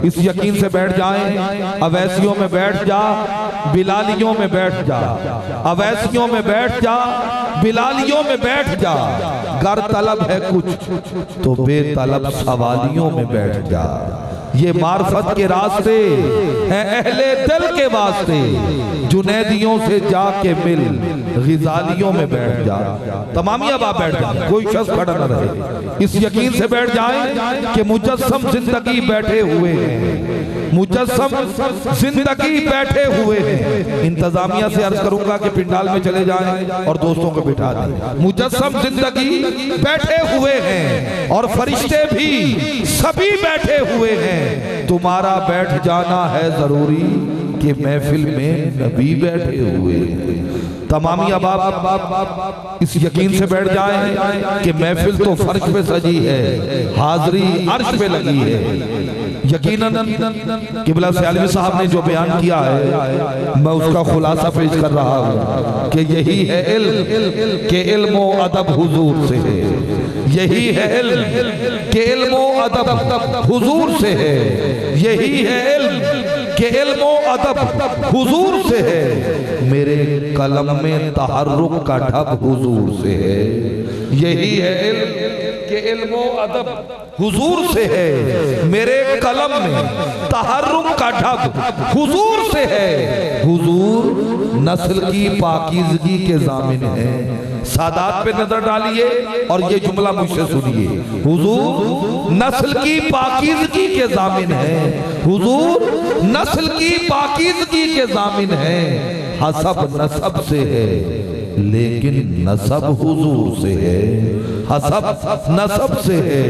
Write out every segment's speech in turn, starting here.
इस यकीन से बैठ जाएं, अवैसियों में बैठ जा, बिलालियों में बैठ जा, अवैसियों में बैठ जा, बिलालियों में बैठ जा। गर तलब है कुछ तो बेतलब सवालियों में बैठ जा। ये मार्फत के रास्ते हैं अहले दिल के वास्ते, जुनैदियों से जाके मिल, गिजालियों में बैठ जा। तमामी अब आप बैठ जाए, कोई शख्स खड़ा न रहे। इस यकीन से बैठ जाए कि मुजस्सम जिंदगी बैठे हुए हैं, मुजस्सम जिंदगी बैठे हुए हैं। इंतजामिया से अर्ज करूंगा कि पिंडाल में चले जाएं और दोस्तों को बिठा दें। मुजस्सम जिंदगी बैठे हुए हैं और फरिश्ते भी सभी बैठे हुए हैं। तुम्हारा बैठ जाना है जरूरी कि महफिल में नबी बैठे हुए हैं। तमामी अब आप इस यकीन से बैठ जाएं कि महफिल तो फर्श पे सजी है, हाजरी अर्श पे लगी है। यकीनन किबला सियालवी साहब ने जो बयान किया है, मैं उसका खुलासा पेश कर रहा हूँ कि यही है इल्म के इल्म व अदब हुजूर से है। यही है इल्म के इल्म व अदब हुजूर से है। यही है इल्म के इल्म व अदब हुजूर से है। मेरे कलम में तहर्रुक का ढब हुजूर से है। यही है इल्म के इल्म व अदब हुजूर से है। मेरे कलम में तहर्रुक का ढब हुजूर से है। हुजूर नस्ल की पाकीज़गी के ज़ामिन है। सादात पे नजर डालिए और ये जुमला मुझसे सुनिए। हुजूर नस्ल की पाकीज़गी के ज़ामिन है। हुजूर नस्ल की पाकीज़गी के ज़ामिन है। हसब नसब से है लेकिन नसब हुजूर से है। हसब नसब से है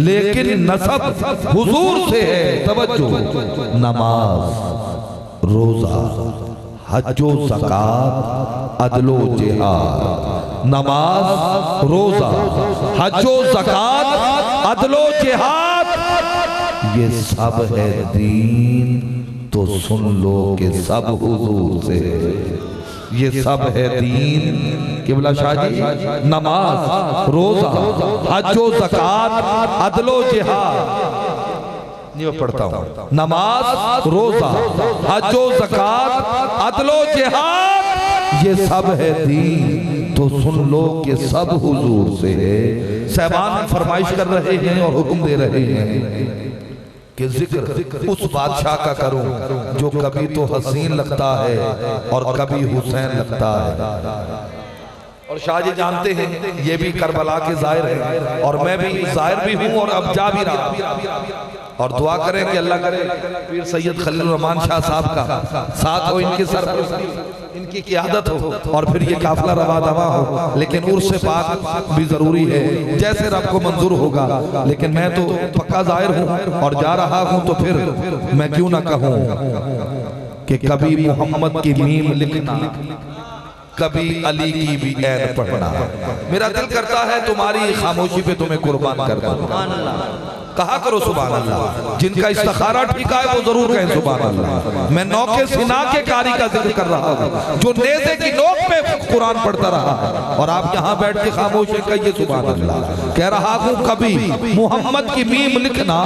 लेकिन नसब हुजूर से है। तवज्जो, नमाज, रोजा, हज्जो ज़कात, अदलो जिहाद। नमाज, रोजा, हज्जो ज़कात, अदलो जिहाद, ये सब है दीन तो सुन लो कि सब हुजूर से है। ये सब है दीन। किबला शाह जी, नमाज, रोजा, हज्जो ज़कात, अदलो जिहाद, मैं पढ़ता हूँ। नमाज, रोजा, हज्जो ज़कात, अदलो जिहाद, ये सब है दीन तो सुन लो कि सब हुजूर से है। सहबान फरमाइश कर रहे हैं और हुक्म दे रहे हैं कि जिक्र उस बादशाह का करूं जो कभी तो हसीन लगता है और कभी हुसैन लगता है। और शाह जी जानते हैं ये भी करबला के जाहिर है और मैं भी जाहिर भी हूं और अब जा भी रहा। और दुआ करें कि अल्लाह करे पीर सैयद खलील रहमान शाह साहब का साथ हो, इनके सर इनकी क़ियादत हो और फिर ये काफिला रवा दवा हो। लेकिन उर्स पाक भी जरूरी है, जैसे रब को मंजूर होगा। लेकिन मैं तो पक्का जाहिर हूँ और जा रहा हूँ, तो फिर मैं क्यों ना कहूँ कि कभी मोहम्मद की मीम लिखना, कभी अली की भी ऐन पढ़ना। मेरा दिल करता है तुम्हारी खामोशी पे तुम्हें कुर्बान कर दूं। कहा करो सुभान अल्लाह। जिनका इस्तिखारा ठीका है वो जरूर कहें सुभान अल्लाह। मैं नौके सिना के कारी का जिक्र कर रहा हूँ जो नेज़े की नोक पे कुरान पढ़ता रहा और आप यहाँ बैठ के खामोश हैं, कहिए सुभान अल्लाह। कह रहा हूँ कभी मोहम्मद की मीम लिखना,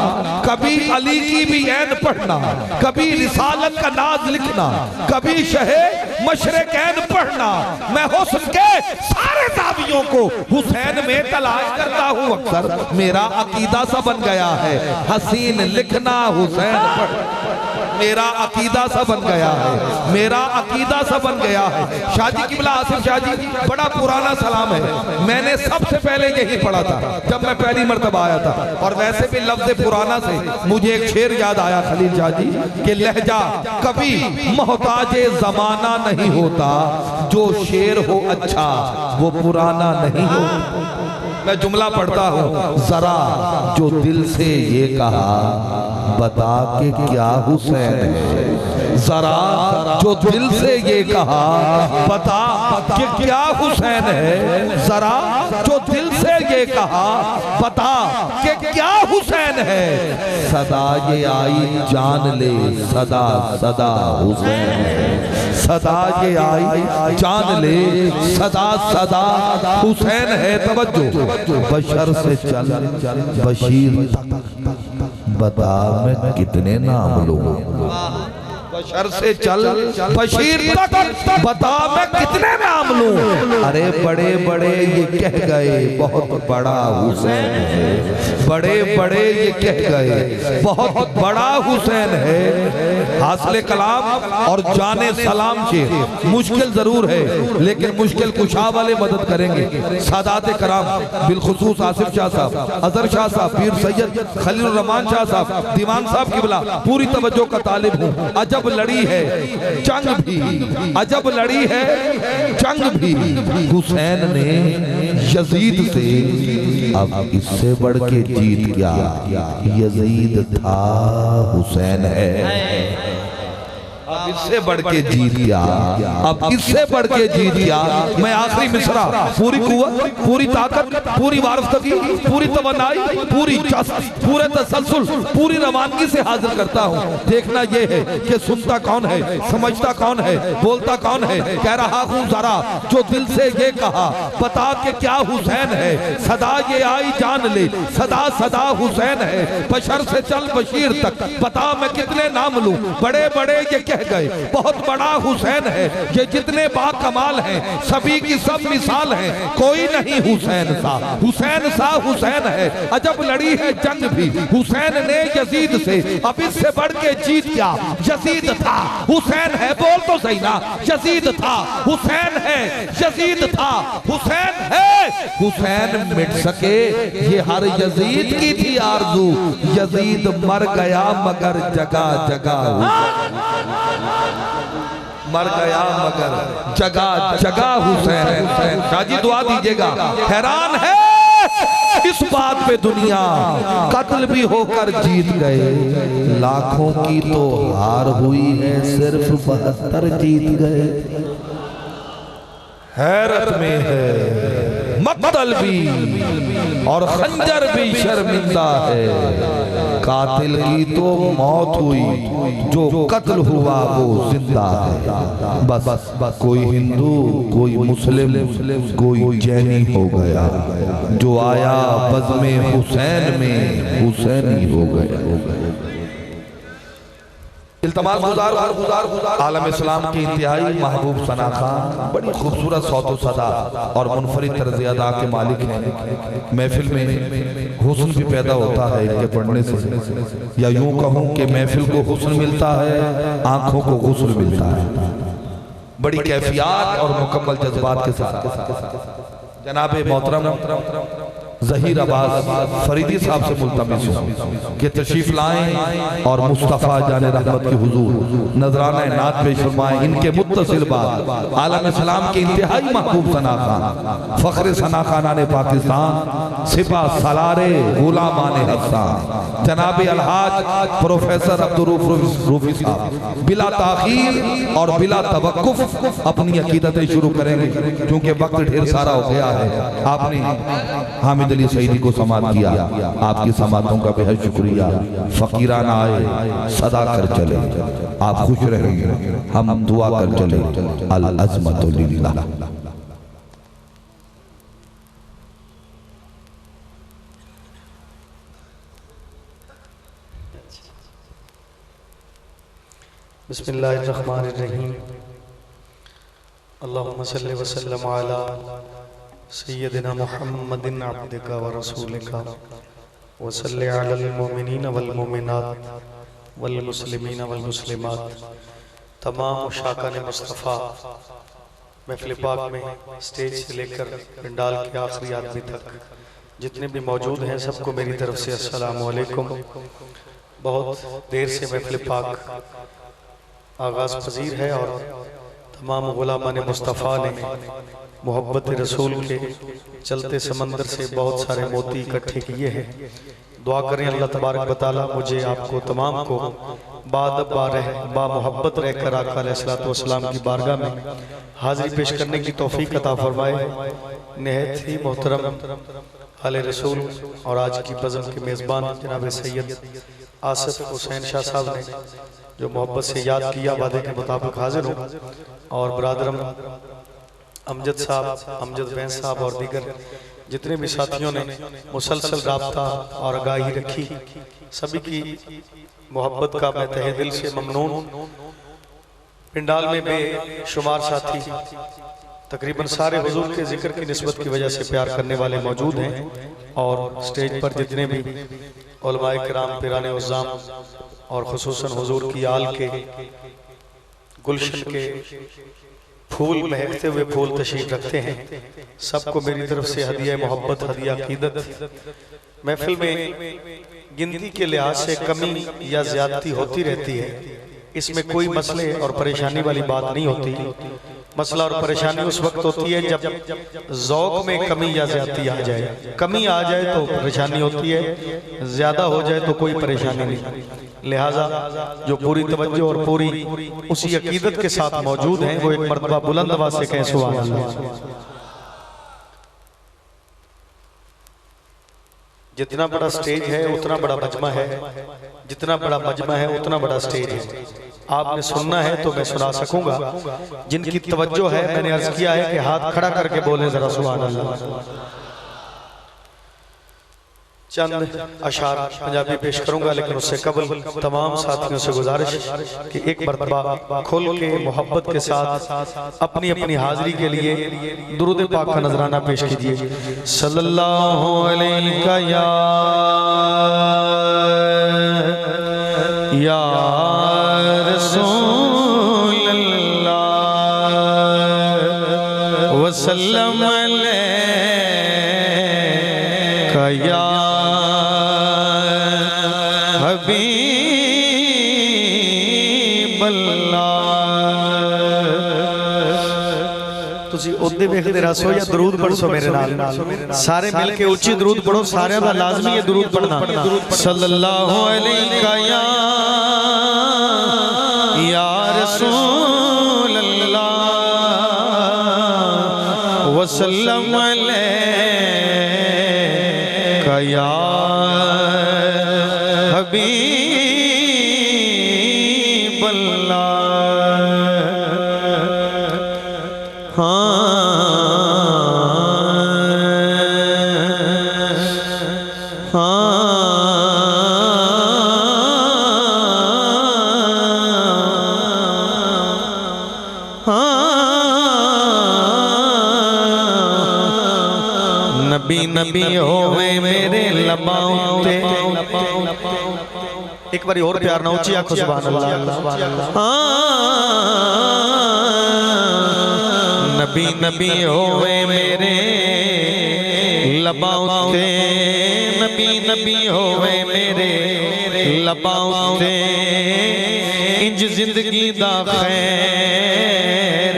कभी अली की भी ऐन पढ़ना, कभी रिसालत का नाज लिखना, कभी शहे मशरिकैन पढ़ना। मैं हुस्न के सारे दावियों को हुसैन में तलाश करता हूँ अक्सर। मेरा अकीदा सा बन गया है हसीन लिखना हुसैन पढ़। मेरा अकीदा सा बन गया है, मेरा अकीदा सा बन गया है। शाजी किबला आसिफ शाजी बड़ा पुराना सलाम है, मैंने सबसे पहले यही पढ़ा था जब मैं पहली मर्तबा आया था। और वैसे भी लफ्ज़ पुराना से मुझे एक शेर याद आया खलील शाजी के लहजा कभी मोहताजे जमाना नहीं होता, जो शेर हो अच्छा वो पुराना नहीं होता। मैं जुमला पढ़ता हूँ, जरा जो दिल से ये कहा बता के क्या हुसैन है। जरा जो दिल से ये कहा बता कि क्या हुसैन है। जरा जो दिल से ये कहा बता कि क्या हुसैन है। सदा ये आई जान ले सदा सदा हुसैन है। सदा ये आई जान ले सदा सदा हुसैन है। तवज्जो, बशर से चल बशीर तक, बता मैं कितने नाम लूं, बशर से चल बशीर तक बता मैं कितने नाम लूं। अरे बड़े बड़े ये कह गए बहुत बड़ा हुसैन है, बड़े बड़े ये कह गए बहुत बड़ा हुसैन है। हासिल कलाम और जाने सलाम से मुश्किल जरूर है, लेकिन मुश्किल कुशा वाले मदद करेंगे। सादात कराम बिलखुसूस आसिफ शाह साहब, अजहर शाह साहब, पीर सैयद खलील रहमान शाह साहब, दीवान साहब किबला, पूरी तवज्जो का तालिब हूँ। अजब लड़ी है जंग भी, अजब लड़ी है जंग भी हुसैन ने यजीद से। अब इससे बढ़ के जीत क्या, यजीद था हुसैन है। अब इससे बढ़ के जीत गया, अब इससे बढ़ के जीत गया। मैं आखिरी मिसरा पूरी कुव्वत, पूरी ताकत, पूरी वारफतगी, पूरी तवन्नाई, पूरी पूरे तसलसल, पूरी रवानगी से हाजिर करता हूँ। देखना यह है कि सुनता कौन है, समझता कौन है, बोलता कौन है। कह रहा हूँ जरा जो दिल से ये कहा, बता के क्या हुसैन है। सदा ये आई जान ले, सदा सदा हुसैन है। बशर से चल बशीर तक बता मैं कितने नाम लूं। बड़े बड़े ये कह गए बहुत बड़ा हुसैन है। ये जितने बाकमाल हैं सभी की सब मिसाल है, कोई नहीं हुसैन सा, हुसैन सा हुसैन है। अजब लड़ी है जंग भी हुसैन ने यजीद से। अब इससे बढ़ के जीत क्या, यजीद था हुसैन है। बोल तो सही ना, यजीद था हुसैन है, यजीद था हुसैन है। हुसैन मिट सके ये हर यजीद की थी आरज़ू। यजीद मर गया मगर जगह जगह मर गया मगर जगह जगह हुसैन। शाजी दुआ दीजिएगा। हैरान है इस बात पे दुनिया, कत्ल भी होकर जीत गए। लाखों की तो हार हुई है, सिर्फ 72 जीत गए। हैरत में है मक्तल भी और खंजर भी शर्मिंदा है। कातिल की तो मौत हुई, जो कत्ल हुआ वो जिंदा है। बस कोई हिंदू, कोई मुस्लिम, कोई जैनी हो गया। जो आया बज़्मे हुसैन में हुसैनी हो गया। इल्तमास गुजार आलम इस्लाम की इंतहाई महबूब सना खान बड़ी खूबसूरत सौतो सदा और मुनफरिद तर्ज़ अदा के मालिक हैं। महफिल में हुस्न भी पैदा होता है इनके पढ़ने से, या यूं कहूं कि महफिल को हुस्न मिलता है, आंखों को गुस्ल मिलता है। बड़ी कैफियत और मुकम्मल जज्बात के साथ जनाबे मोहतरम ज़हीर अब्बास फरीदी साहब से मुल्तमिस हूं कि तशरीफ लाएं और मुस्तफ़ा जाने रहमत की हुजूर नजराना नात पेश फरमाएं। इनके मुत्तसिल बाद आलम इस्लाम के इंतहाई महबूब सना खान, फ़ख्र सना खानाने पाकिस्तान, सिपा सलारे गुलामाने हसन, जनाब अलहाज प्रोफेसर अब्दुर्रऊफ रूफी साहब बिला ताखीर और बिला तवक्कुफ अपनी अकीदतें शुरू करेंगे, क्योंकि वक्त ढेर सारा हो गया है। आपने हामिद अली सईदी को समात किया, आपकी समातों का बेहद शुक्रिया। फकीराना आए सदा कर चले, आप खुश रहेंगे, हम दुआ कर चले। अल अज़मतु लिल्लाह। बिस्मिल्लाहिर्रहमानिर्रहीम। अल्लाहुम्मा सल्लि व सल्लिम अला सय्यदिना मुहम्मदिन अब्दिका व रसूलिका व सल्लि अलल मुमिनीन वल मुमिनात वल मुस्लिमीन वल मुस्लिमात। तमाम मुशाकान मुस्तफ़ा महफ़िल पाक में स्टेज से लेकर पंडाल के आखिरी आदमी तक जितने भी मौजूद हैं, सबको मेरी तरफ से अस्सलामु अलैकुम। बहुत देर से महफ़िल पाक आगाज़ पजीर है और तमाम गुलामान मुस्तफ़ा ने मोहब्बत रसूल के चलते समंदर से बहुत सारे मोती इकट्ठे किए हैं। दुआ करें अल्लाह तबारक व तआला मुझे आपको तमाम को बा मोहब्बत रहकर आका अलैहिस्सलातु वस्सलाम की बारगाह में हाजिरी पेश करने की तौफीक अता फरमाए। नहायत ही मोहतरम आले रसूल और आज की बज़म के मेज़बान जनाब सैयद आसिफ हुसैन शाह साहब ने जो मोहब्बत से याद किया, वादे के मुताबिक हाजिर हूँ। और बरादरम अमजद साहब, अमजद बैन साहब और दीगर जितने भी साथियों ने मुसलसल राब्ता और आगाही रखी, सभी की मोहब्बत का मैं तहे दिल से ममनून। पिंडाल में बेशुमार साथी तकरीबन सारे हुजूर के जिक्र की निस्बत की वजह से प्यार करने वाले मौजूद हैं, और स्टेज पर जितने भी उलमाए किराम, पिराने उज़्ज़ाम और खुसूसन हुजूर की आल के गुलशन के फूल, महकते हुए फूल तशरीफ रखते हैं, सबको मेरी तरफ से हदिया मोहब्बत, हदिया अकीदत। महफिल में गिनती के लिहाज से कमी या ज्यादती होती रहती है, इसमें कोई मसले और परेशानी वाली बात नहीं होती। मसला और परेशानी उस वक्त होती है जब ज़ौक़ में कमी या ज्यादती आ जाए। कमी आ जाए तो परेशानी होती है, ज्यादा हो जाए तो कोई परेशानी नहीं। लिहाजा जो पूरी तवज्जो और पूरी उसी अकीदत के साथ मौजूद हैं, वो एक मर्तबा बुलंद आवाज़ से कहें सुभान अल्लाह। जितना बड़ा स्टेज है उतना बड़ा मजमा है, जितना बड़ा मजमा है उतना बड़ा स्टेज है। आपने सुनना है तो मैं सुना सकूंगा, जिनकी तवज्जो है मैंने अर्ज किया है कि हाथ खड़ा करके बोले जरा सुभान अल्लाह। चंद अशार पंजाबी पेश करूंगा, लेकिन उससे कबल तमाम साथियों से गुजारिश कि एक मरतबा खुल के मोहब्बत के साथ अपनी अपनी हाजिरी के लिए दुरूद पाक का नजराना पेश कीजिए। सल्लल्लाहु अलैहि या रसूल अल्लाह वसल्लम अलैका या उद्दे वेखदे रसो या दरूद पढ़ो मेरे नाल, सारे मिल के उच्ची दरूद पढ़ो, सारे दा लाजमी है दरूद पढ़ना। सल्लल्लाहु अलैका या रसूल अल्लाह वसल्लम अलैका या हबीब अल्लाह। नबी नबी होवे मेरे लबाओं ते, एक बारी और प्यार ना ऊंची आंखों सुभान अल्लाह। नबी नबी होवे मेरे लबाओं ते, नबी नबी होवे मेरे लबाओं ते, इंज जिंदगी दा खैर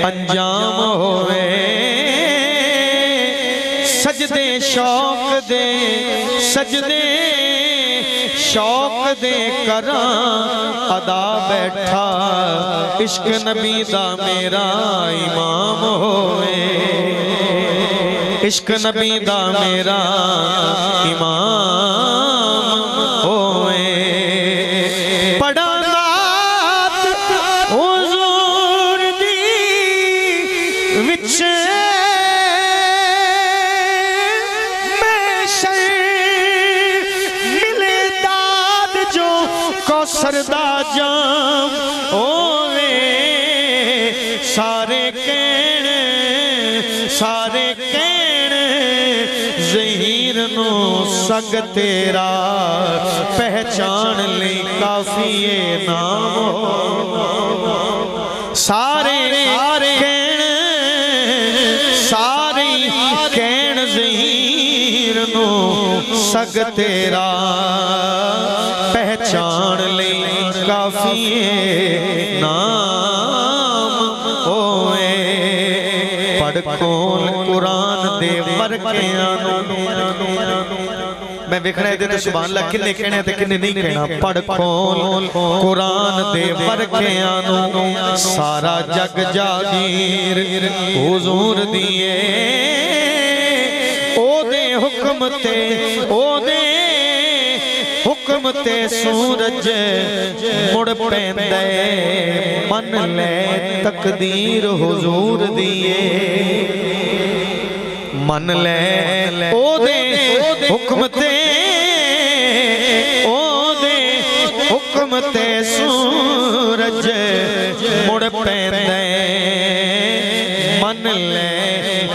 अंजाम होवे। सजदे शौक दे, सजदे शौक दे करा अदा बैठा, इश्क नबी दा मेरा इमाम होवे, इश्क नबी दा मेरा इमाम होवे। पढ़ा नात हुजूर दी विच सरदा जाम होवे, सारे कहण ज़हीर नो सग तेरा, पहचान ले काफी नाम हो। सारे कहण ज़हीर नो सग तेरा, पहचान ले काफी नाम होए। पढ़ खोल कुरान दे बरकियां, मैं वेखना इहदे ते सुभान अल्लाह किन्ने कहने ते किन्ने नहीं कहना। पढ़ खोल कुरान दे बरकियां नूं, सारा जग जागीर हुजूर दिए, ओदे हुक्म ते ओदे हुक्म ते सूरज मुड़ पैंदे, मन ले तकदीर हुजूर दिए। मन ले ओदे हुक्म ते ओदे हुक्म ते सूरज मुड़ पैंदे मन ले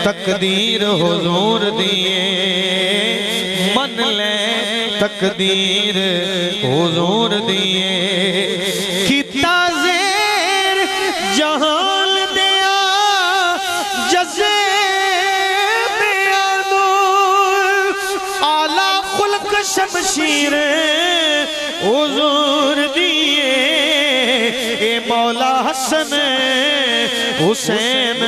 तकदीर हुजूर दिए मन ले तकदीर हुजूर दिए किता ज़ेर जहान दिया जज़े आला खुल्क शमशीर हुजूर दिए ए मौला हसन हुसैन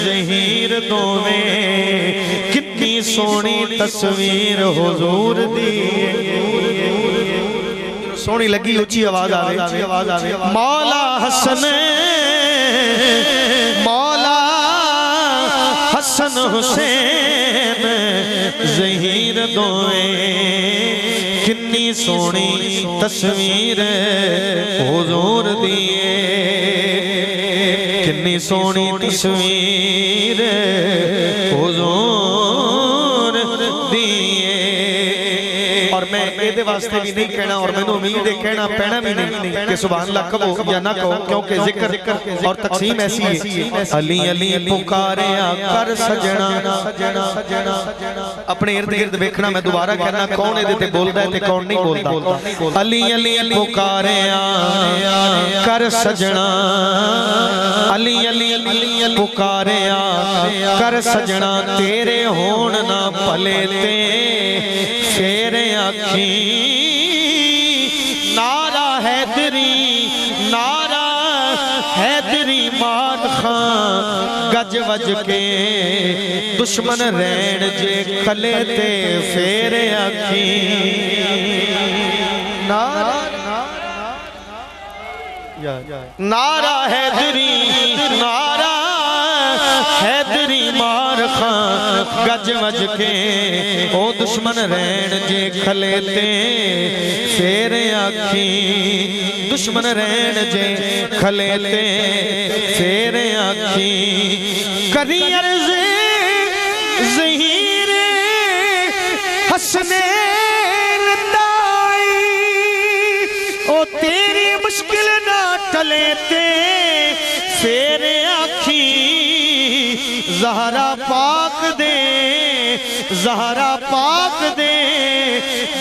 ज़हीर दोवें कितनी सोहनी तस्वीर हुजूर दिए सोहनी लगी उच्ची आवाज आवे मौला हसन मौला हसन हुसैन ज़हीर दोवें कितनी सोहनी तस्वीर हुजूर दिए कितनी सोहनी तस्वीर हुजूर दिए और मैं ये वास्ते भी नहीं कहना और मैंने उम्मीद है कहना पैना भी नहीं कि सुभान अल्लाह कहो या ना कहो क्योंकि जिक्र और तकसीम ऐसी है अली अली पुकारे कर सजना अपने इर्द गिर्द देखना मैं दोबारा कहना कौन इहदे ते बोलदा है ते कौन नहीं बोलदा अली अली पुकारे कर सजना अली अली पुकारे कर सजना तेरे होण ना भले ते फेर आखी नारा हैदरी मान खां गज वज के दुश्मन रैन जे खले ते फेर आखी नारा हैदरी मार खां गज वज के ओ दुश्मन रैन जे खले ते फेर आखी दुश्मन रैन जे खले ते फेर आखी करी अर्ज़ ज़हीर हसनैन ताई ओ तेरी मुश्किल ना टले ते फेर आखी ज़हरा पाक दे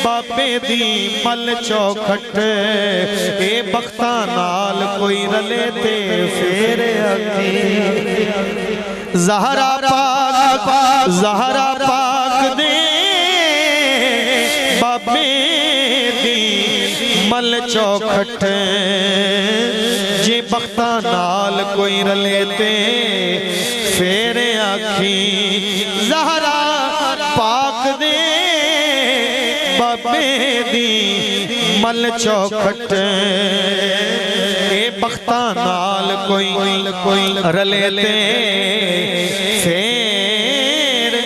बाबे दी मल चौखट ए बख्ता नाल कोई रले ते फेर आखी ज़हरा पाक दे बाबे दी मल चौखट जे बख्ता नाल कोई रले ते फेर आखी ज़हरा पाक दे बाबे दी मल चौखट ए बख्ता नाल कोई रले ते फेर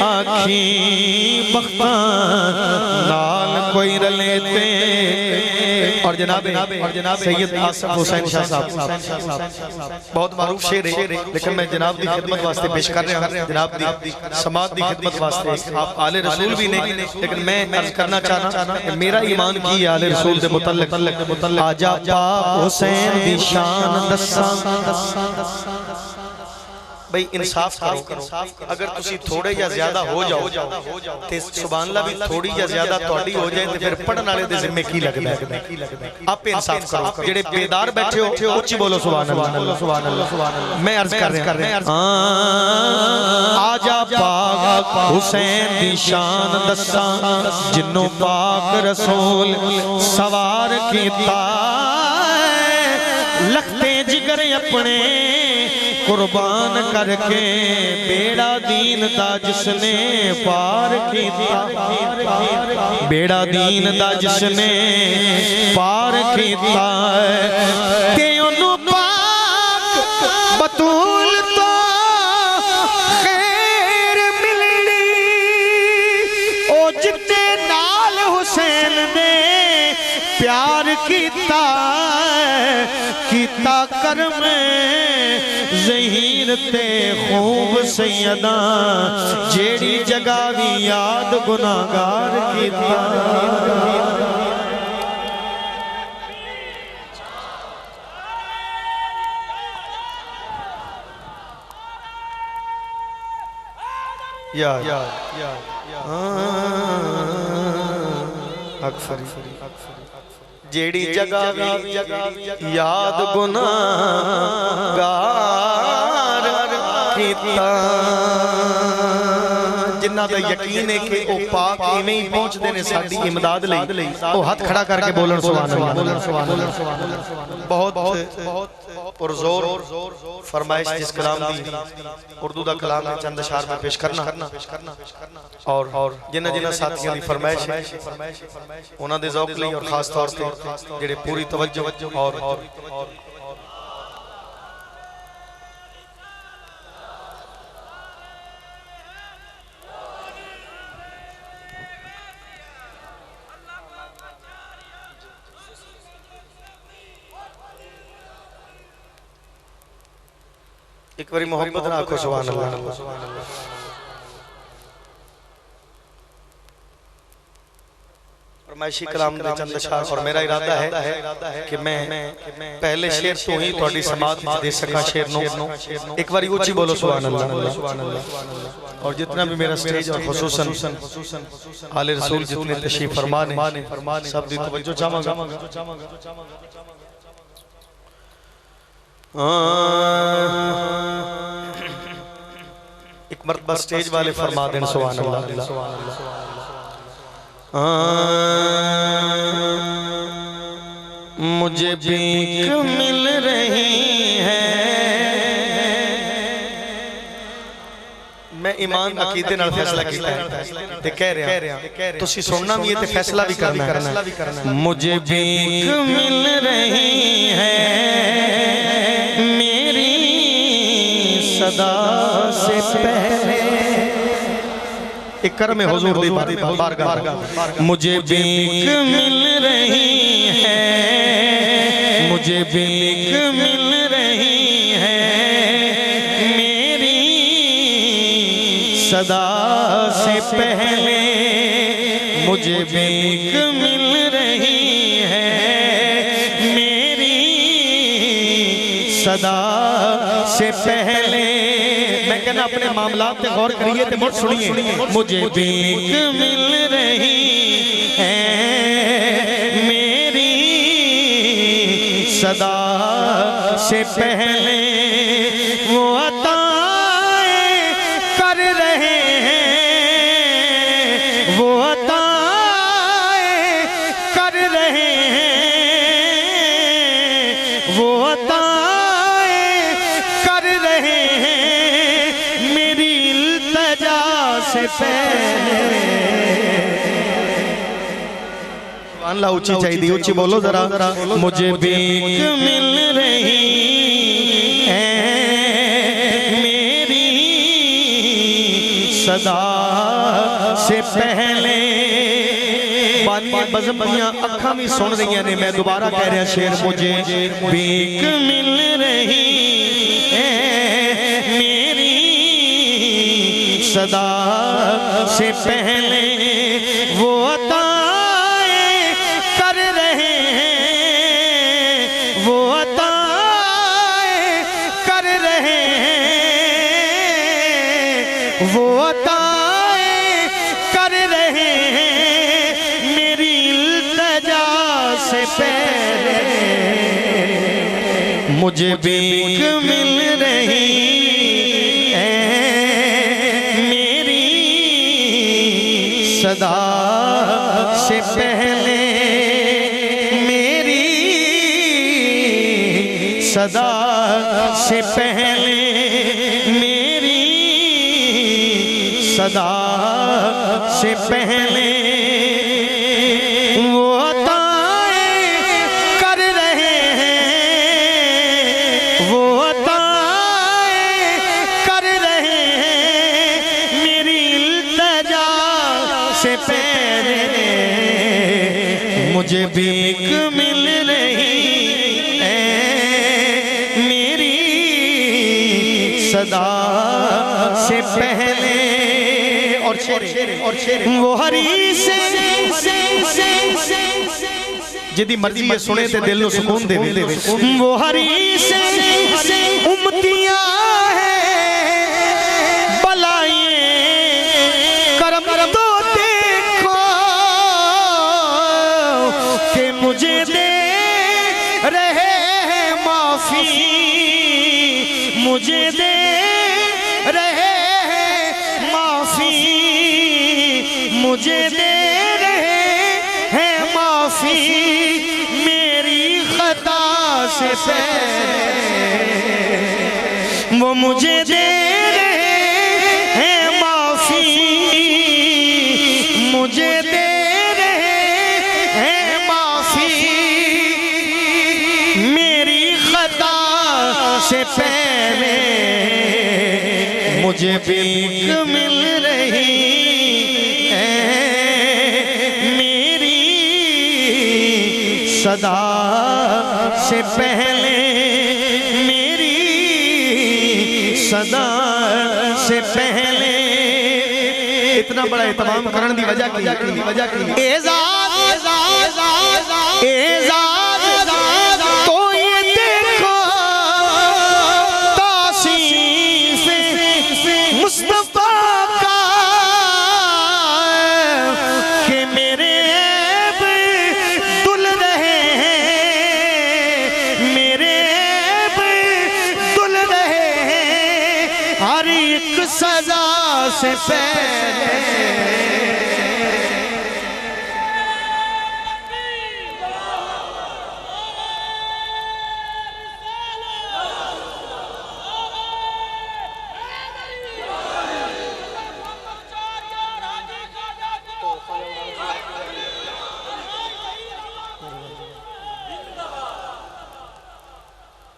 आखी बख्ता नाल कोई रले ते और जनाब सैयद आसिफ हुसैन शाह साहब बहुत मारूफ शेर है लेकिन मैं जनाब की खिदमत वास्ते पेश कर रहा हूं जनाब दी समाज की खिदमत वास्ते आप आले रसूल भी नहीं लेकिन मैं अर्ज करना चाहना मेरा ईमान की आले रसूल दे मुतल्लिक आजा पा हुसैन दी शान दस्सां भाई इंसाफ करो अगर तुसी थोड़े या ज्यादा हो जाओ ते सुभान अल्लाह भी थोड़ी या ज्यादा तोड़ी हो जाए ते फिर पढ़न वाले दे जिम्मे की लगदा है आप इंसाफ करो जेड़े बेदार बैठे हो उच्ची बोलो सुभान अल्लाह मैं अर्ज कर रहा आजा पाक हुसैन दी शान दस्सां जिन्नों पाक रसूल सवार कीता लखते जिगर अपने कुर्बान करके बेड़ा दीन दा जिसने पार कीता बेड़ा दीन दा जिसने पार कीता ते ओनू पाक बतूल तो खैर मिलनी ओ जिते नाल हुसैन ने प्यार कीता कीता कर में ज़हीर ते खूब सैयदा जेड़ी जगह भी याद गुनाहगार कीता जेड़ी जगह भी याद गुनाहगार कीता जिन्ना दा यकीन है कि ओ पाक इवें ही पहुंचदे ने साडी इमदाद लई ओ हाथ खड़ा करके बोलन सुभान अल्लाह बहुत पुरजोर फरमाइश जिस कलाम दी उर्दू दा कलाम है चंद अशार में पेश करना और जिन्हां जिन्हां साथियां दी फरमाइश है उन्हां दे ज़ौक लई और खास तौर ते जेड़े पूरी तवज्जो और एक बारी मोहब्बत रखो सुभान अल्लाह फरमाइशी कलाम दे चंद अशार और मेरा इरादा है कि मैं पहले शेर तो ही थोड़ी समात दे सका शेर नो एक बारी ऊंची बोलो सुभान अल्लाह और जितना भी मेरा स्टेज और खुसूसन आले रसूल जितने तशरीफ फरमा ने सब दी तवज्जो चाहांगा एक मर्तबा स्टेज वाले फरमा दें सुभान अल्लाह मुझे भीख मिल रही है मैं ईमान अकीदे नाल फैसला कीता है ते कह रहा तुसी सुनना भी है ते फैसला भी करना है मुझे भीख मिल रही है सदा से पहले एक करम हुजूर दी बारगाह मुझे भीख मिल रही है मुझे भीख मिल रही है मेरी सदा से पहले मुझे भीख मिल रही है मेरी सदा से पहले मैं कहना अपने मामलात पे गौर करिए ते मुझ सुनिए मुझे भीख मिल रही है मेरी सदा से पहले वो अताएं कर रहे हैं वो अताएं कर रहे हैं वो अल्लाह ऊंची चाहिए ऊंची बोलो जरा मुझे भीख मिल रही है मेरी सदा से पहले बज़मियां अखां भी सुन रही ने मैं दोबारा कह रहा शेर मुझे भीख मिल रही है मेरी सदा से पहले वो अताएं कर रहे हैं वो अताएं कर रहे हैं वो अताएं कर रहे हैं मेरी इल्तिजा से पहले मुझे भीख मिल रही सदा से पहले मेरी सदा से पहले मेरी सदा से पहले वो अताएं कर रहे हैं वो अताएं कर रहे हैं मेरी इल्तिजा से पहले मुझे भीख मिल रही है सदा से पहले और वो हरी से जिदी मर्जी ये सुने ते दिल को सुकून देवे वो हरी से उम्मतियां है बलाएं करम तो देखो कि मुझे दे रहे माफी मुझे दे रहे माफी मुझे दे रहे हैं माफी मेरी खता से पहले वो मुझे दे रहे हैं माफी मुझे दे रहे हैं माफी मेरी खता से पहले मुझे भीख मिल रही है मेरी सदा से पहले मेरी सदा से पहले इतना बड़ा एहतमाम करने की वजह की एजाज तो ये देखो मुस्तफा का कि मेरे ऐब धुल रहे हैं मेरे ऐब धुल रहे हैं हर एक सजा से पहले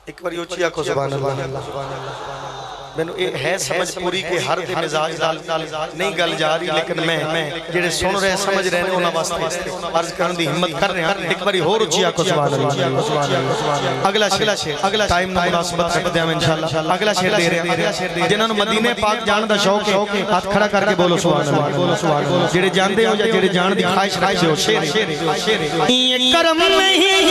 एक बार उची आखो सुभान अल्लाह मैनू ये है समझ पूरी कि हर दे मिजाज नाल नहीं गल जा रही लेकिन मैं जेडे सुन रहे समझ रहे ने उन्हां वास्ते अर्ज करन दी हिम्मत कर रहे हैं एक बार होर उची आखो सुभान अल्लाह अगला शेर टाइम ना मुनासिबत रख दिया इंशाअल्लाह अगला शेर दे रहे हैं जिन्हां नु मदीने पाक जान दा शौक है हाथ खड़ा करके बोलो सुभान अल्लाह जेडे जानते हो या जेडे जान दी ख्वाहिश रखते हो शेर ये करम नहीं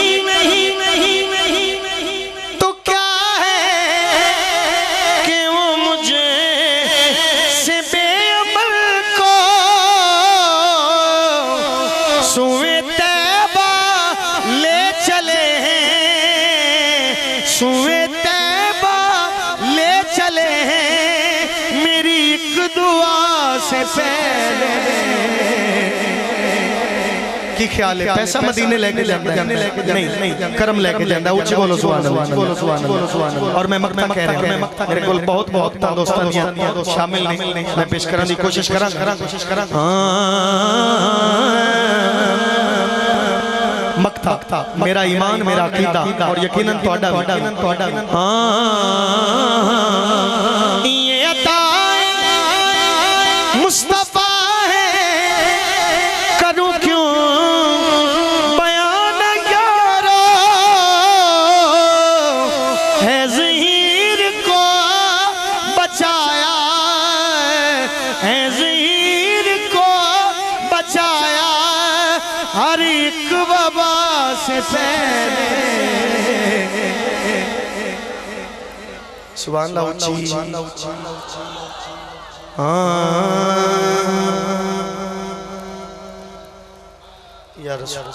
से पहले की ख्याल है पैसा मदीने लेके जाता है नहीं करम लेके जाता है ऊंची बोलो सुभान अल्लाह और मैं मक्ता कह रहा हूं मेरे को बहुत दोस्तां शामिल नहीं मैं पेश करने की कोशिश करा मक्ता मेरा ईमान मेरा अकीदा और यकीनन तोड़ा ये अता मुस्तफा है करूं क्यों बयान यारो है ज़हीर को बचाया है ज़हीर को बचाया हर एक वबा से पहले सुभान अल्लाह उच्ची या रसूल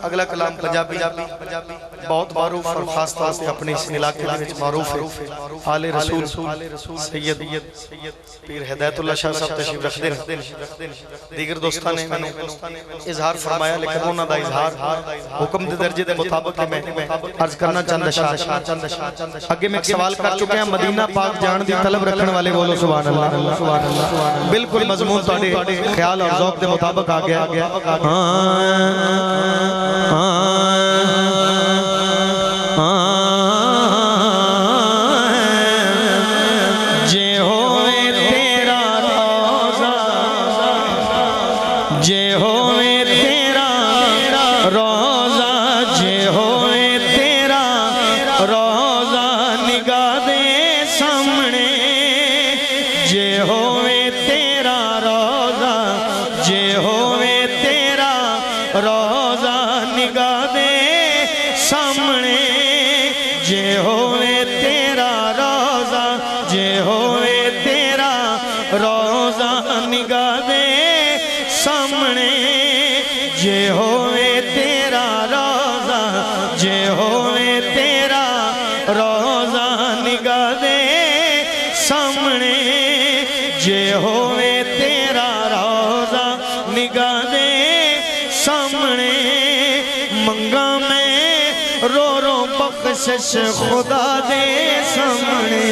अगला कलाम पंजाबी बहुत मारूफ और खास तौर पे अपने इस इलाके में मारूफ है आले रसूल सैयद पीर हिदायतुल्लाह शाह साहब तशरीफ रखते हैं। दीगर दोस्तों ने मैंने इजहार फरमाया लेकिन उन्होंने दा इजहार हुक्म दे दर्जे के मुताबिक मैं अर्ज करना चाहता अगे मैं एक सवाल कर चुके हैं मदीना पाक जान दी तलब रखने वाले बोलो सुभान अल्लाह सुभान अल्लाह। बिल्कुल मजमून ਤੁਹਾਡੇ ख्याल और ज़ौक़ के मुताबिक आ गया जे होए तेरा रोज़ा जे होए तेरा रोज़ा जे होए तेरा रोज़ा निगाह दे सामने जे होए तेरा रोज़ा जे होए तेरा रोज़ा निगाह दे सामने जे होए तेरा रोज़ा जे होए तेरा रोज़ा निगाह दे सामने जे होए तेरा रोज़ा जे होए तेरा रोज़ा निगाह दे सामने जे होए तेरा रोज़ा निगाह दे सामने मंगा में रो रो बख्शिश खुदा दे सामने।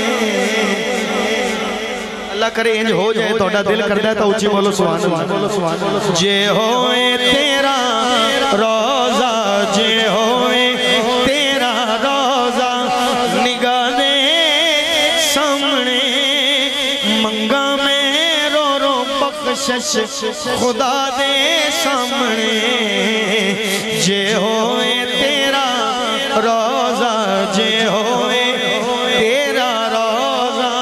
अल्लाह करे इंज हो जाए थोड़ा दिल करता है तो ऊंची बोलो सुभान अल्लाह। जे होए तेरा रोज़ा जे होए तेरा रोज़ा निगाह दे सामने मंगा में रो रो बख्शिश खुदा दे सामने जे होए तेरा रोज़ा जे होए तेरा रोज़ा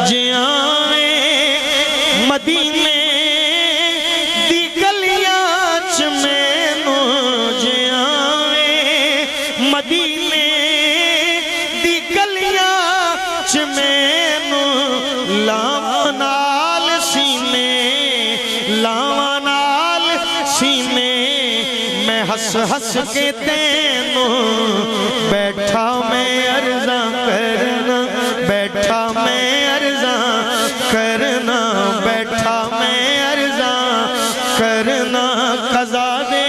जियावे मदीने दी गलियां च मैनू जियावे मदीने दी गलियां च मैनू लावां नाल सीने लावां नाल सीने मैं हंस हंस के तेनू बैठा मैं अर्ज़ा करना बैठा मैं अर्ज़ा करना बैठा मैं अर्ज़ा करना क़ज़ा दे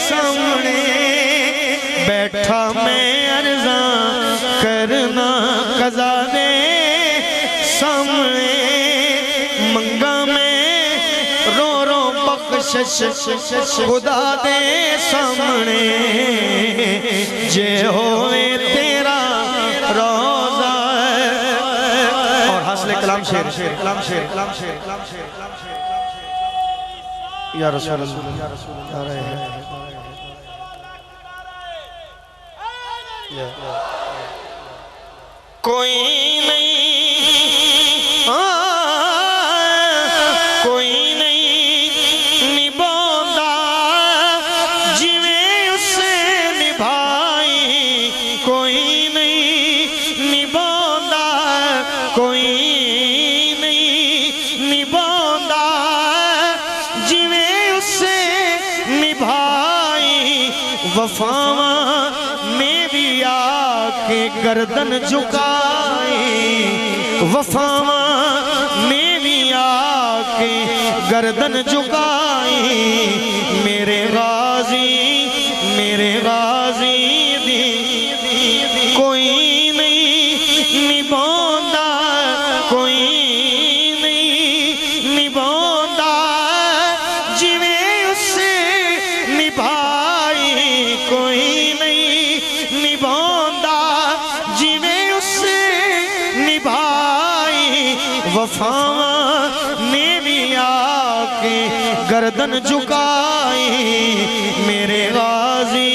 सामने बैठा मैं अर्ज़ा करना क़ज़ा दे सामने मंगा में रो रो बख्शिश खुदा दे सामने जे होए तेरा रोज़ा। और हासिल कलाम शेर या रसूल अल्लाह आ रहे हैं कोई नहीं कोई नहीं निभांदा जिवें उसे निभाई कोई नहीं निभांदा कोई नहीं निभांदा जिवें उसे निभाई वफावां ने भी आके गर्दन झुकाई वफावां ने भी आके गर्दन झुकाई मेरे गाजी दी कोई नहीं निभांदा कोई नहीं निभांदा जिवें उसे निभाई कोई नहीं निभांदा जिवें उसे निभाई वफावां ने भी आके गर्दन झुकाई मेरे गाजी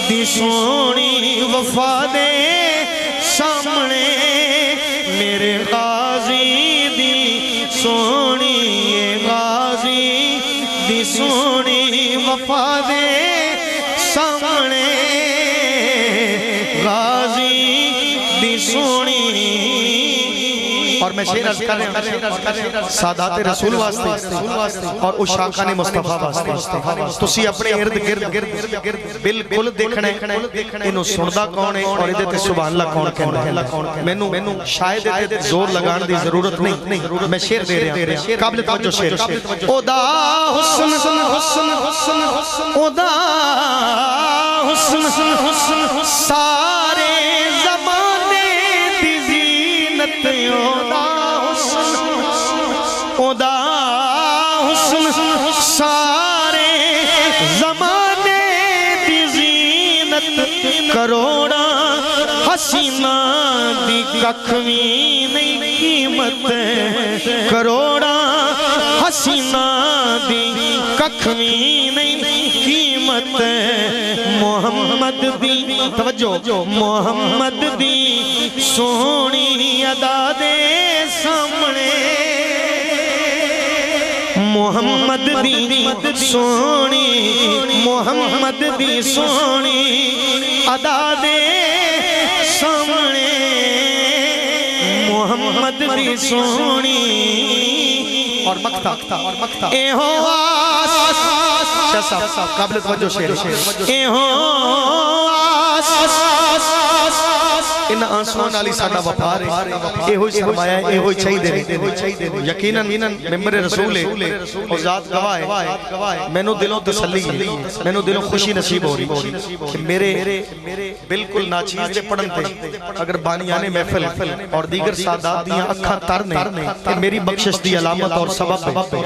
दी सोनी वफा दे सामने मेरे गाजी दी सोनी गाजी दी सोनी वफा दे सामने गाजी दी सोनी और मैं शेर अर्ज कर रहा हूं सादात रसूल वास्ते और उस शाखा ने मुस्तफा वास्ते तुसी अपने इर्द गिर्द बिल्कुल देखना है इनु सुनदा कौन है और इहदे ते सुभान अल्लाह कौन कहंदा है। मैनू शायद इहदे ते जोर लगाने दी जरूरत नहीं, मैं शेर दे रहा काबिल तवज्जो शेर। ओदा हुस्न ओदा हुस्न सारे ज़माने दी ज़ीनत ओदा हुस्न सारे ज़माने दी ज़ीनत करोड़ा हसीना दी कख भी नहीं कीमत करोड़ा हसीना दी कख भी नहीं कीमत मोहम्मद दी तवज्जो मोहम्मद दी सोहनी अदा दे सामने मोहम्मद दी सोहनी मोहम्मद दी सोहनी अदा दे सामने मोहम्मद दी सोहनी और मक्ता ए हो काबिल तवज्जो शेर ए हो इन आंसुओं नाल ही साडा वफार है एहो ही सरमाया है एहो ही चाहिए यकीनन मेंबर रसूल है और जात गवाह है मैनू दिलों तसल्ली है मैनू दिलों खुशी नसीब हो रही कि मेरे बिल्कुल नाचीज दे पढ़न ते अगर बानियाने महफिल और दीगर सादात दी अखां तर ने ते मेरी बख्शिश दी अलामत और सबब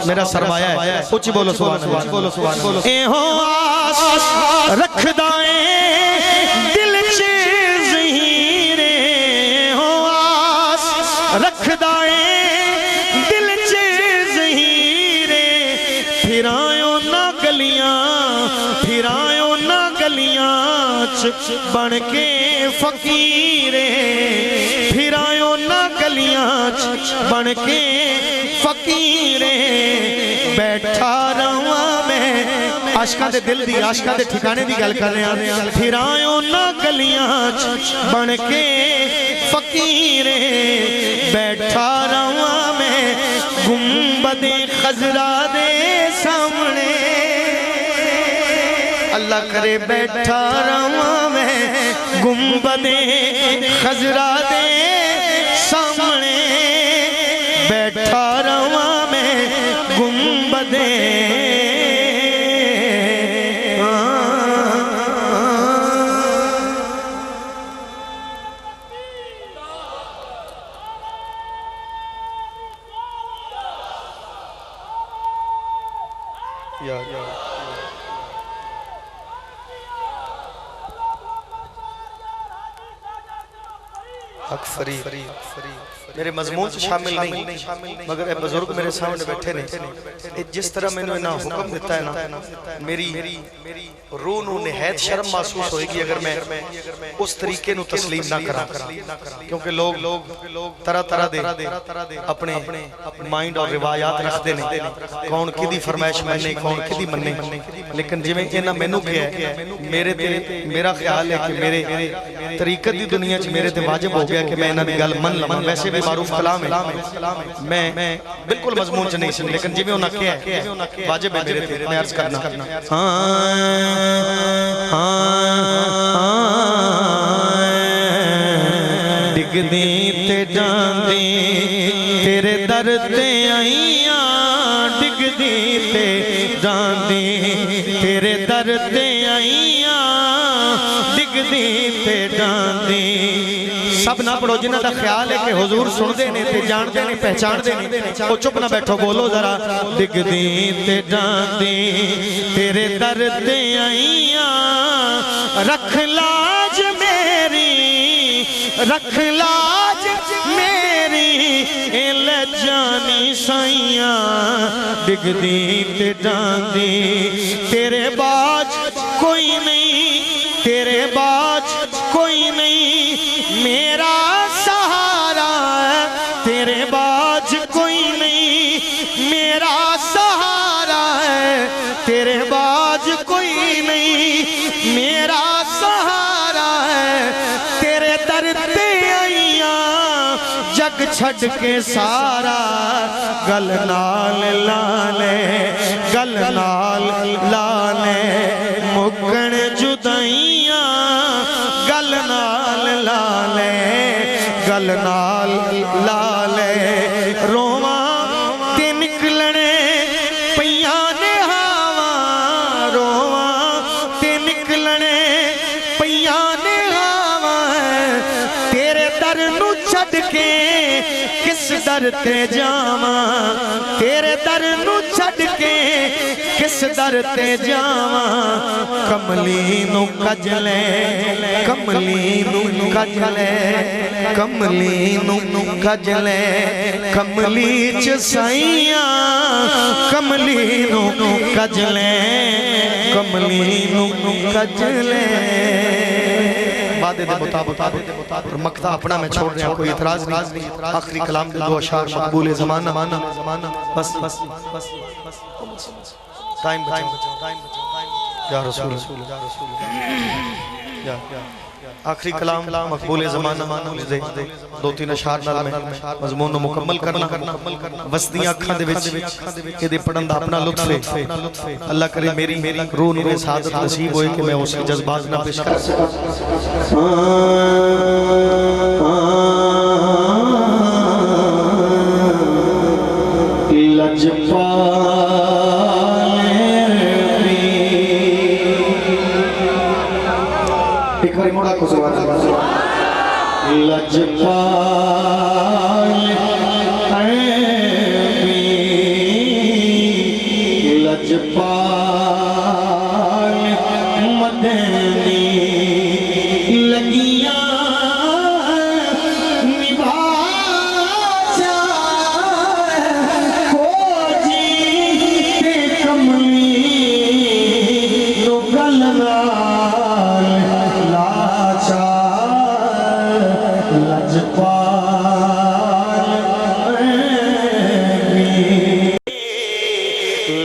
मेरा सरमाया है। ऊंची बोलो सुभान अल्लाह बोलो सुभान बोलो ए हो आस रखदा है दिल च ज़हीरे हो आस रखदा है दिल च ज़हीरे फिरायो ना गलियां च बन के फकीरे फिरायो ना गलियां च बन के फकीरे बैठा रहा मैं आशिकां दे दिल दी आशिकां दे ठिकाने दी गल कर रहे हैं फिरायो ना गलियां च बन के फकीरे बैठा रहा मैं गुंबदे खजरा दे सामने अल्लाह करे बैठा रहा मैं गुंबदे खजरा दे सामने बैठा रहा मैं गुंबदे मेरे मजमून से शामिल नहीं मगर बुजुर्ग मेरे सामने बैठे ने जिस तरह मैंने इन्हें हुक्म दिता है ना मेरी रूह नूं निहायत शर्म महसूस होएगी अगर मैं उस तरीके नूं तस्लीम ना करा क्योंकि लोग तरह तरह दे अपने माइंड और रिवायात रखते ने कौन किदी फरमाइश मनने कौन किदी मनने लेकिन जिवें इन्हां मैनू कहा मेरे ते मेरा ख्याल है कि मेरे तरीकत दी दुनिया च मेरे ते वाजिब हो गया कि मैं इन्हां दी गल मन लवां वैसे भी मारूफ कलाम है मैं बिल्कुल मजमून च नहीं सुन लेकिन जिवें उन्हां कहा वाजिब है मेरे ते मैं अर्ज करना डिगदी ते जांदी तेरे दर ते आईयां डिगदी ते जांदी तेरे दर ते आईयां डिगदी ते जांदी सब ना पढ़ो जिन्हां दा ख्याल है कि हुजूर सुनदे ने ते जानदे ने पहचानदे ने ओ चुप ना बैठो बोलो जरा डिगदी ते जांदी तेरे दर ते आईयां रख लाज मेरी एल जानी साइयां डिगदी ते जांदी तेरे बाज कोई नहीं तेरे बाज कोई नहीं मेरा सहारा है तेरे बाज कोई नहीं मेरा सहारा है तेरे बाज कोई नहीं मेरा सहारा है तेरे दर ते आईयां जग छड़ के सारा गल नाल लाले गल नाल लाले मुकण जुदाइयां गल नाल लाले गल नाल लाले रोवा ते निकलने पईया ने हावा रोवा ते निकलने पईया ने हावा तेरे दर नू छड़ के किस दर ते जावा तेरे दर नू छड़ के किस दर ते जावा कमली नू कजले कमली नू कजले कमली नू कजले कमली च साइयां कमली नू कजले कमली नू कजले वादे दे मुताबिक और मक्ता अपना मैं छोड़ रहा कोई इतराज नहीं आखिरी कलाम दे दो अशार मकबूल ज़माना बस बस बस टाइम बचाओ या रसूल या आखिरी कलाम मकबूल ज़माना दे दो तीन अशार नाल मैं मज़मून नु मुकम्मल करना वसदियां अखां दे विच इहदे पढ़न दा अपना लुत्फ है अल्लाह करे मेरी रूह नूर सादत नसीब होए कि मैं उस जज्बात ना पेश कर सकां एक बार मोड़ा को लजपाल लजपाल मदनी लगिया निभा खोजी ते कमली नो गलना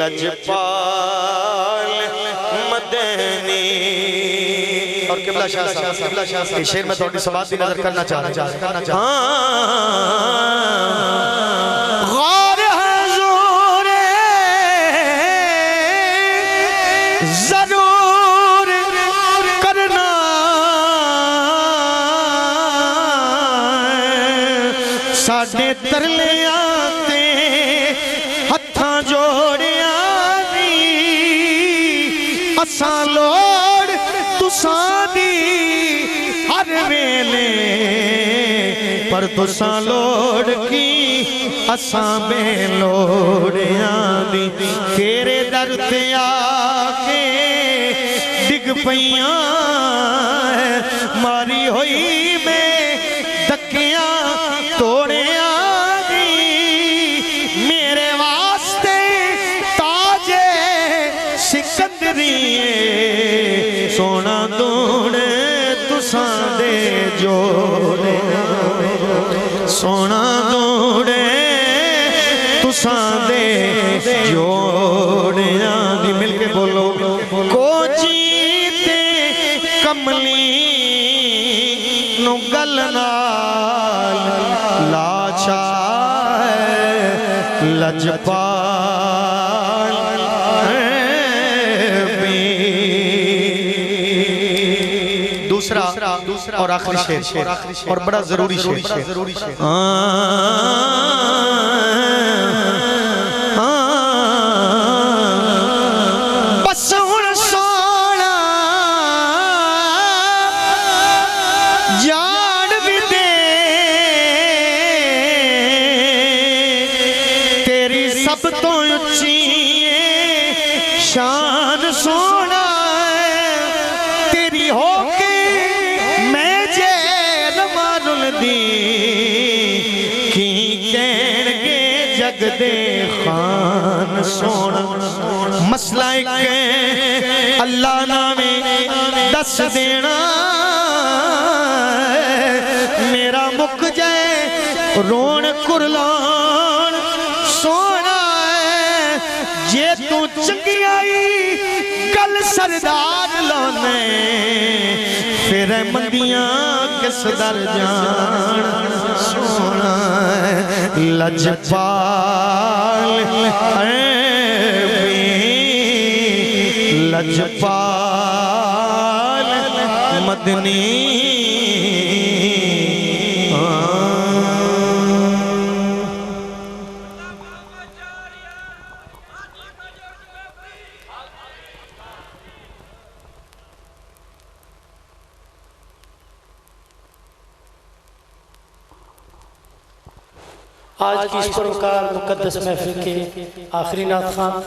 लजपाल मदनी और किबला शाह साहब के शेर में थोड़ी समात भी नजर करना चाह रहा गौर हुजूर जरूर करना साडे तरले आते हत्थां जोड़िया असां लोड़ तुसां दी हर वेले पर तुसां लोड़ की असां बेलोड़ियां दी तेरे दर ते आके डिग पईयां मारी होई मैं धक्कियां तोड़ियां सोना दूड़े तुसां दे जोड़े सोना दूड़े तुसां दे जोड़े दी मिलके बोलो को जीते कमली नु गल नाल लाचा लजपाल दूसरा और आखिरी शेर और बड़ा जरूरी शेर बस हुण सोना जान भी दे तेरी सब तो उच्ची शान सोना तेरी हो की कहणगे जग दे खान सोना मसला एक अल्लाह नामे दस देना मेरा मुक जाए रोन कुरलान सोना जे तू चंगी आई गल सरदार लोने फिर मंदियां किस दर जान सोना लजपाल लजपाल मदनी आज की इस पुरवकार मुकद्दस महफिल के आखिरी नात खान